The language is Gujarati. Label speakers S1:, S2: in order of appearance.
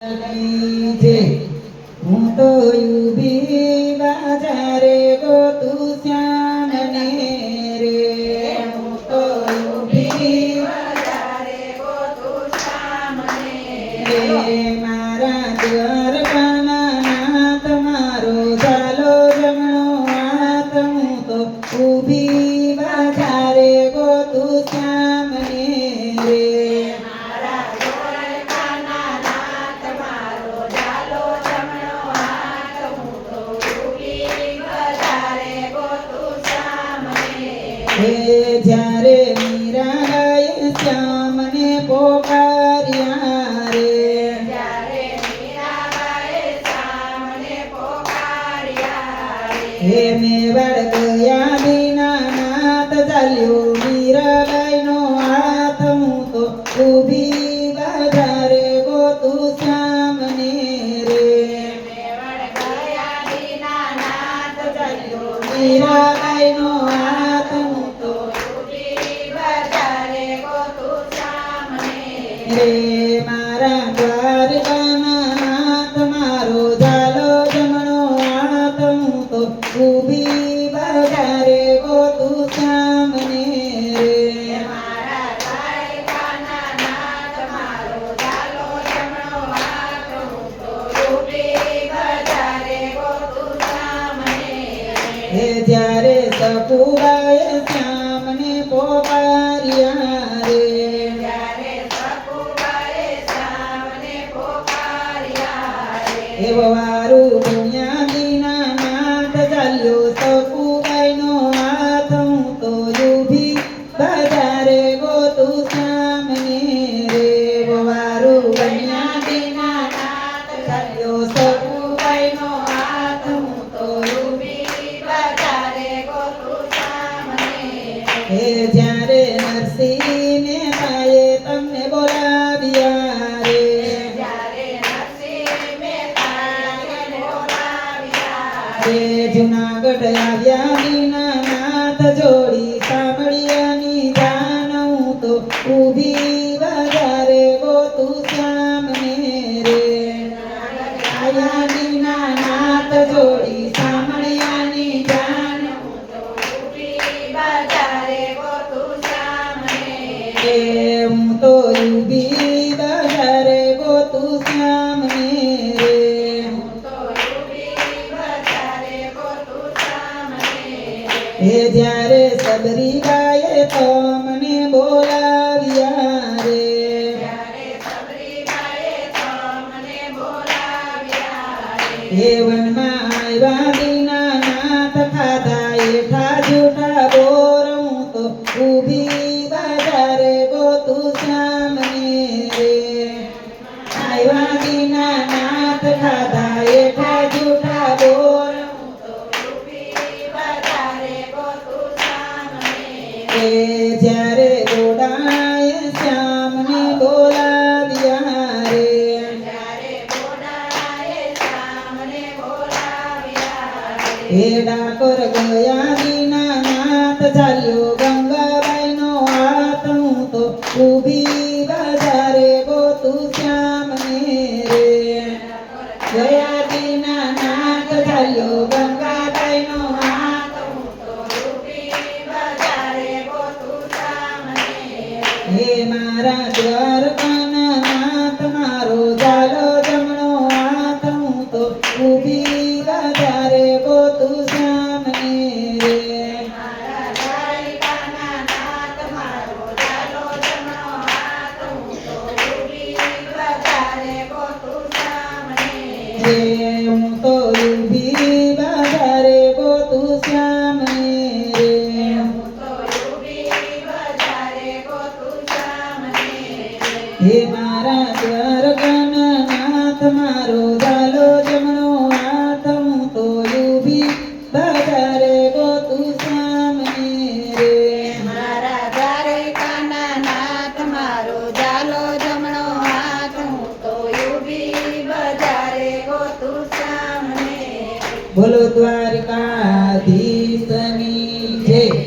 S1: હું તો ઊભી બાજારે ગોતું શ્યામને રે, હું તો ઊભી બાજારે ગોતું શ્યામને રે, મારા દ્વારકાના નાથ મારો ઝાલો જમણો હાથ, હું તો ઊભી બાજારે ગોતું શ્યામને રે. જ્યારે મીરાબાઈએ શ્યામને પોકાર્યા રે, જ્યારે મીરાબાઈએ શ્યામને પોકાર્યા રે, હે મેવાડ ગયા દીનાનાથ ચાલ્યો મીરાબાઈનો હાથ, હું તો ઊભી બાજારે ગોતું શ્યામને રે, મેવાડ ગયા દીનાનાથ ચાલ્યો મીરાબાઈનો હાથ, રે મારા દ્વારકાના નાથ મારો ઝાલો જમણો હાથ, હું તો ઊભી બાજારે ગોતું શ્યામને રે, મારા દ્વારકાના નાથ મારો ઝાલો જમણો હાથ, હું તો ઊભી બાજારે ગોતું શ્યામને રે. હે જ્યારે સકુબાએ શ્યામને પોકાર્યા રે, વારું પુણ્યા દીનાનાથ ચાલ્યો સકુબાઈનો હાથ, હું તો ઊભી બાજારે ગોતું શ્યામને રે, વારું પુણ્યા દીનાનાથ ચાલ્યો સકુબાઈનો હાથ, હું તો ઊભી બાજારે ગોતું શ્યામને રે. જ્યારે નરસિંહ મહેતાએ તમને બોલાવ્યા રે, જુનાગઢ આવ્યા દીનાનાથ જોડી સાંભળ્યાની જાન, હું તો ઊભી બાજારે ગોતું શ્યામને રે, આવ્યા દીનાનાથ જોડી સાંભળ્યાની જાન, હું તો ઊભી બાજારે ગોતું શ્યામને રે, હું તો ઊભી બાજારે ગોતું શ્યામને રે. હે જ્યારે સબરીબાઈએ તમને બોલાવ્યા રે, જ્યારે સબરીબાઈએ તમને બોલાવ્યા રે, હે વનમાં આવ્યા દીનાનાથ ખાધા એઠા જૂઠા બોર, હું તો ઊભી બાજારે ગોતું શ્યામને રે, આવ્યા દીનાનાથ ખાધા એઠા જૂઠા બોર, જ્યારે ગોડાએ શ્યામને બોલાવ્યા રે, જ્યારે ગોડાએ શ્યામને બોલાવ્યા રે, હે ડાકોર ગયા દીનાનાથ ચાલ્યો ગંગાબાઈનો હાથ, હું તો ઊભી બાજારે ગોતું શ્યામને રે, ગયા દીનાનાથ ચાલ્યો ગંગાબાઈનો હાથ, હું તો ઊભી બાજારે ગોતું શ્યામને રે. હે મારા દ્વારકાના નાથ મારો ઝાલો જમણો હાથ, હું તો ઊભી બાજારે ગોતું શ્યામને રે, મારા દ્વારકાના નાથ મારો ઝાલો જમણો હાથ, હું તો ઊભી બાજારે ગોતું શ્યામને રે, હું તો ઊભી બાજારે ગોતું શ્યામને રે, હું તો ઊભી બાજારે ગોતું શ્યામને રે. હે મારા દ્વારકાના નાથ મારો